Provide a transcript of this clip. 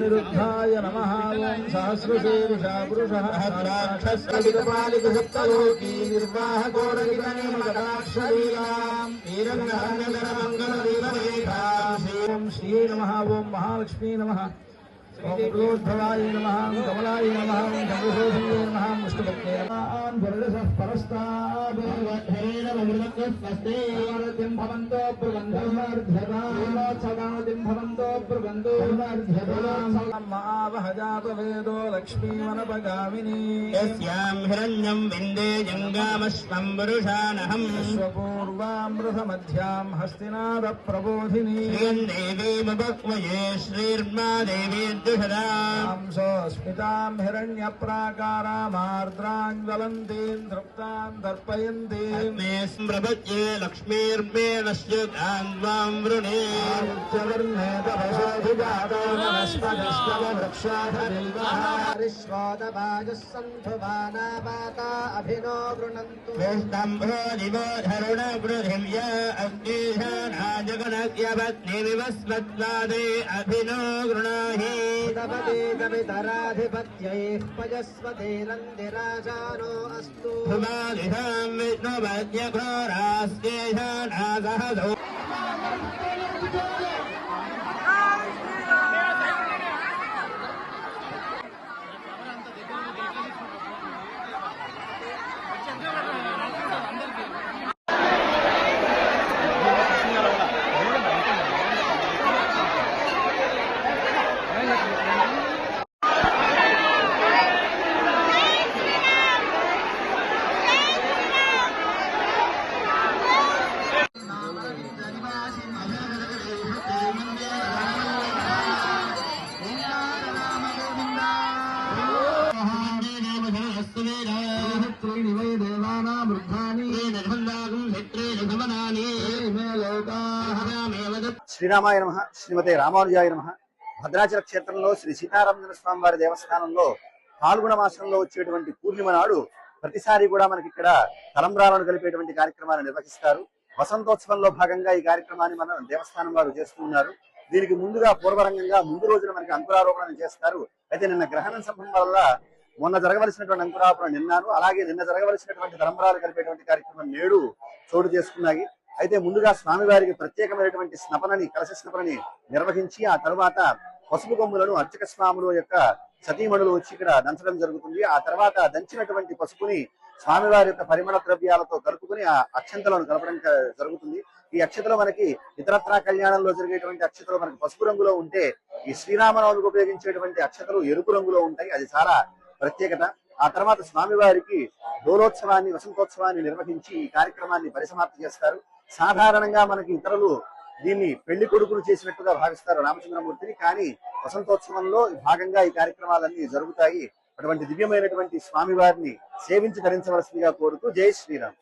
अनिरुद्धाय नमः ओं सहस्रशीर्षा पुरुषः सहस्राक्षस्कलितपालितसप्तलोकी निर्वाहकोरगितनिमकटाक्षलीलाम् वीरङ्गरङ्गरमङ्गलवीररेखाम् ओं श्री नमः ओं महालक्ष्मी नमः ओं गुरोद्भवाय नमः कमलाय नमः ओं चन्द्रशोभिये नमः विष्णुपत्ने नमः पुरुषः परस्ताभिर्वधेरमृतस्वस्ते भवन्तो ब्रुवन्धोर्ध्यतामोत्सवादिं भवन्तो ब्रुवन्तो महावहजातवेदो लक्ष्मीवनपगामिनी यस्यां हिरण्यं विन्दे जङ्गामश्वं पुरुषानहम् स्वपूर्वामृतमध्यां हस्तिनादप्रबोधिनी श्रियं देवीमुपक्वये श्रीर्मा देवी स्मितां हिरण्यप्राकारामार्द्राञ्ज्वलन्तीं तृप्तां दर्पयन्तीं मे स्मृपत्ये लक्ष्मीर्मे नश्यतां त्वां वृणे आदित्यवर्णे तपसोऽभिजातो वनस्पतिश्ववृक्षाधरिल्वहारिष्वोदवायुः सन्धु वानापाता अभिनो गृह्णन्तु वेष्टम्भो दिवो धरुणवृधिं य अग्निशानाजगनज्ञपत्नीविवस्वत्वादे अभिनो गृणाहि कवितराधिपत्यैः पयस्वते नन्दिराजानो अस्तु भुवादिशां विष्णुपद्यघोरास्येषानासहसो శ్రీరామాయ నమః శ్రీమతే రామానుజాయ నమః. భద్రాచల క్షేత్రంలో శ్రీ సీతారామచంద్ర స్వామి వారి దేవస్థానంలో పాల్గొన మాసంలో వచ్చేటువంటి పూర్ణిమ నాడు ప్రతిసారి కూడా మనకి ఇక్కడ తలంబ్రాలను కలిపేటువంటి కార్యక్రమాన్ని నిర్వహిస్తారు. వసంతోత్సవంలో భాగంగా ఈ కార్యక్రమాన్ని మన దేవస్థానం వారు చేస్తున్నారు. దీనికి ముందుగా పూర్వరంగంగా ముందు రోజున మనకి అంకురారోపణ చేస్తారు. అయితే నిన్న గ్రహణం సంభవం వల్ల మొన్న జరగవలసినటువంటి అంకురారోపణ నిన్నాను, అలాగే నిన్న జరగవలసినటువంటి తలంబ్రాలు కలిపేటువంటి కార్యక్రమం నేడు చోటు చేసుకున్నాయి. అయితే ముందుగా స్వామివారికి ప్రత్యేకమైనటువంటి స్నపనని కలశ స్నపనని నిర్వహించి ఆ తర్వాత పసుపు కొమ్ములను అర్చక స్వాముల యొక్క సతీమణులు వచ్చి ఇక్కడ దంచడం జరుగుతుంది. ఆ తర్వాత దంచినటువంటి పసుపుని స్వామివారి యొక్క పరిమళ ద్రవ్యాలతో కలుపుకుని ఆ అక్షంతలను కలపడం జరుగుతుంది. ఈ అక్షతలు మనకి ఇతరత్రా కళ్యాణంలో జరిగేటువంటి అక్షతలు మనకి పసుపు రంగులో ఉంటే, ఈ శ్రీరామనవమికి ఉపయోగించేటువంటి అక్షతలు ఎరుపు రంగులో ఉంటాయి. అది చాలా ప్రత్యేకత. ఆ తర్వాత స్వామివారికి డోలోత్సవాన్ని వసంతోత్సవాన్ని నిర్వహించి ఈ కార్యక్రమాన్ని పరిసమాప్తి చేస్తారు. సాధారణంగా మనకి ఇతరులు దీన్ని పెళ్లి కొడుకులు చేసినట్టుగా భావిస్తారు రామచంద్రమూర్తిని, కానీ వసంతోత్సవంలో భాగంగా ఈ కార్యక్రమాలన్నీ జరుగుతాయి. అటువంటి దివ్యమైనటువంటి స్వామివారిని సేవించి ధరించవలసిందిగా కోరుతూ జై శ్రీరామ్.